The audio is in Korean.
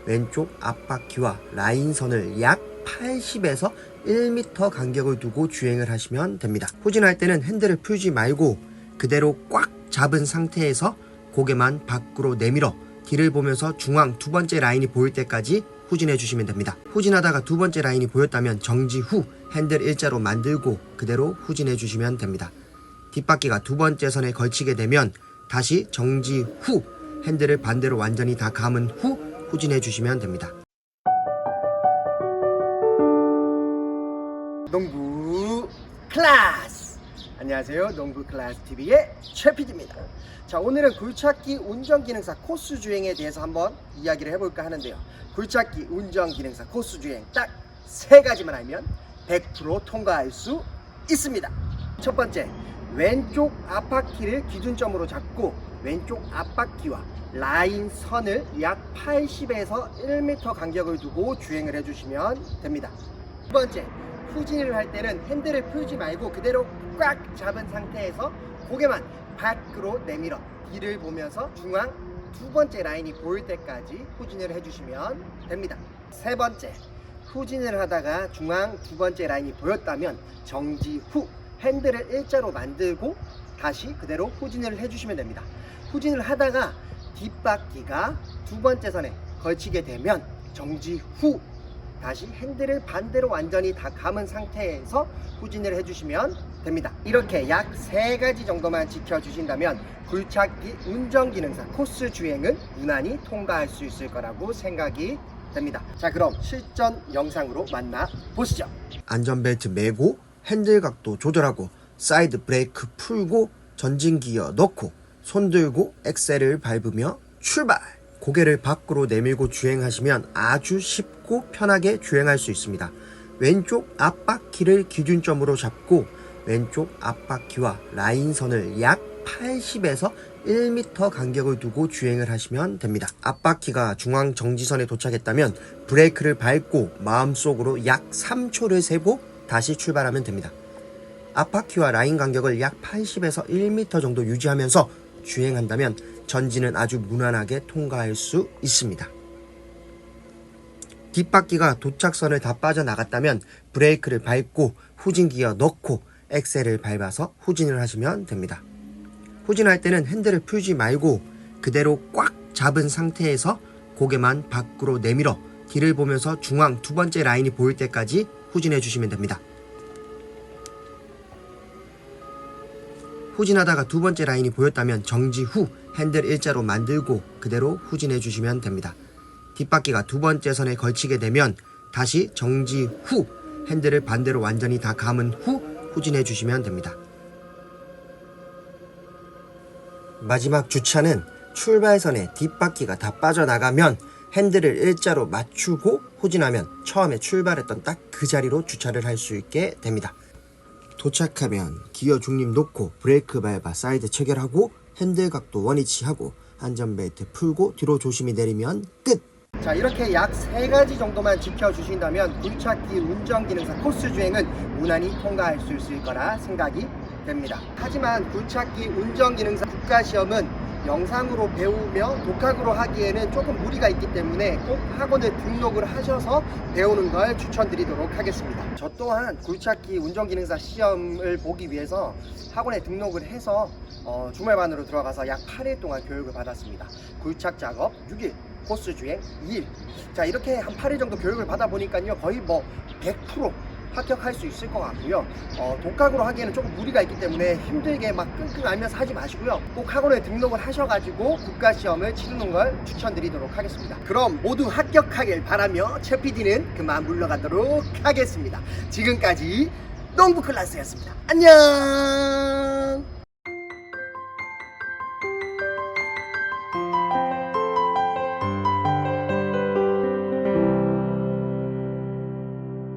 왼쪽 앞바퀴와 라인선을 약 80에서 1m 간격을 두고 주행을 하시면 됩니다. 후진할 때는 핸들을 풀지 말고 그대로 꽉 잡은 상태에서 고개만 밖으로 내밀어 뒤를 보면서 중앙 두 번째 라인이 보일 때까지 후진해 주시면 됩니다. 후진하다가 두 번째 라인이 보였다면 정지 후 핸들 일자로 만들고 그대로 후진해 주시면 됩니다. 뒷바퀴가 두 번째 선에 걸치게 되면 다시 정지 후 핸들을 반대로 완전히 다 감은 후 후진해 주시면 됩니다. 농부 클래스! 안녕하세요. 농부 클래스 TV의 최PD입니다. 자, 오늘은 굴착기 운전기능사 코스 주행에 대해서 한번 이야기를 해볼까 하는데요. 굴착기 운전기능사 코스 주행 딱 3가지만 알면 100% 통과할 수 있습니다. 첫 번째, 왼쪽 앞바퀴를 기준점으로 잡고 왼쪽 앞바퀴와 라인 선을 약 80에서 1m 간격을 두고 주행을 해주시면 됩니다. 두 번째, 후진을 할 때는 핸들을 풀지 말고 그대로 꽉 잡은 상태에서 고개만 밖으로 내밀어 뒤를 보면서 중앙 두 번째 라인이 보일 때까지 후진을 해주시면 됩니다. 세 번째, 후진을 하다가 중앙 두 번째 라인이 보였다면 정지 후 핸들을 일자로 만들고 다시 그대로 후진을 해주시면 됩니다. 후진을 하다가 뒷바퀴가 두 번째 선에 걸치게 되면 정지 후 다시 핸들을 반대로 완전히 다 감은 상태에서 후진을 해주시면 됩니다. 이렇게 약 3가지 정도만 지켜주신다면 굴착기 운전기능사 코스 주행은 무난히 통과할 수 있을 거라고 생각이 됩니다. 자, 그럼 실전 영상으로 만나보시죠. 안전벨트 매고 핸들 각도 조절하고 사이드 브레이크 풀고 전진 기어 넣고 손 들고 엑셀을 밟으며 출발! 고개를 밖으로 내밀고 주행하시면 아주 쉽고 편하게 주행할 수 있습니다. 왼쪽 앞바퀴를 기준점으로 잡고 왼쪽 앞바퀴와 라인선을 약 80에서 1m 간격을 두고 주행을 하시면 됩니다. 앞바퀴가 중앙 정지선에 도착했다면 브레이크를 밟고 마음속으로 약 3초를 세고 다시 출발하면 됩니다. 앞바퀴와 라인 간격을 약 80에서 1m 정도 유지하면서 주행한다면 전진은 아주 무난하게 통과할 수 있습니다. 뒷바퀴가 도착선을 다 빠져나갔다면 브레이크를 밟고 후진 기어 넣고 엑셀을 밟아서 후진을 하시면 됩니다. 후진할 때는 핸들을 풀지 말고 그대로 꽉 잡은 상태에서 고개만 밖으로 내밀어 뒤를 보면서 중앙 두 번째 라인이 보일 때까지 후진해 주시면 됩니다. 후진하다가 두 번째 라인이 보였다면 정지 후 핸들 일자로 만들고 그대로 후진해 주시면 됩니다. 뒷바퀴가 두 번째 선에 걸치게 되면 다시 정지 후 핸들을 반대로 완전히 다 감은 후 후진해 주시면 됩니다. 마지막 주차는 출발선에 뒷바퀴가 다 빠져나가면 핸들을 일자로 맞추고 후진하면 처음에 출발했던 딱 그 자리로 주차를 할 수 있게 됩니다. 도착하면 기어 중립 놓고 브레이크 밟아 사이드 체결하고 핸들 각도 원위치하고 안전벨트 풀고 뒤로 조심히 내리면 끝! 자, 이렇게 약 3가지 정도만 지켜주신다면 굴착기 운전기능사 코스 주행은 무난히 통과할 수 있을 거라 생각이 됩니다. 하지만 굴착기 운전기능사 국가시험은 영상으로 배우며 독학으로 하기에는 조금 무리가 있기 때문에 꼭 학원에 등록을 하셔서 배우는 걸 추천드리도록 하겠습니다. 저 또한 굴착기 운전기능사 시험을 보기 위해서 학원에 등록을 해서 주말반으로 들어가서 약 8일 동안 교육을 받았습니다. 굴착 작업 6일, 코스 주행 2일. 자, 이렇게 한 8일 정도 교육을 받아 보니까요, 거의 100% 합격할 수 있을 것 같고요. 독학으로 하기에는 조금 무리가 있기 때문에 힘들게 막 끙끙 앓면서 하지 마시고요. 꼭 학원에 등록을 하셔가지고 국가시험을 치르는 걸 추천드리도록 하겠습니다. 그럼 모두 합격하길 바라며 최PD는 그만 물러가도록 하겠습니다. 지금까지 농부 클래스였습니다. 안녕!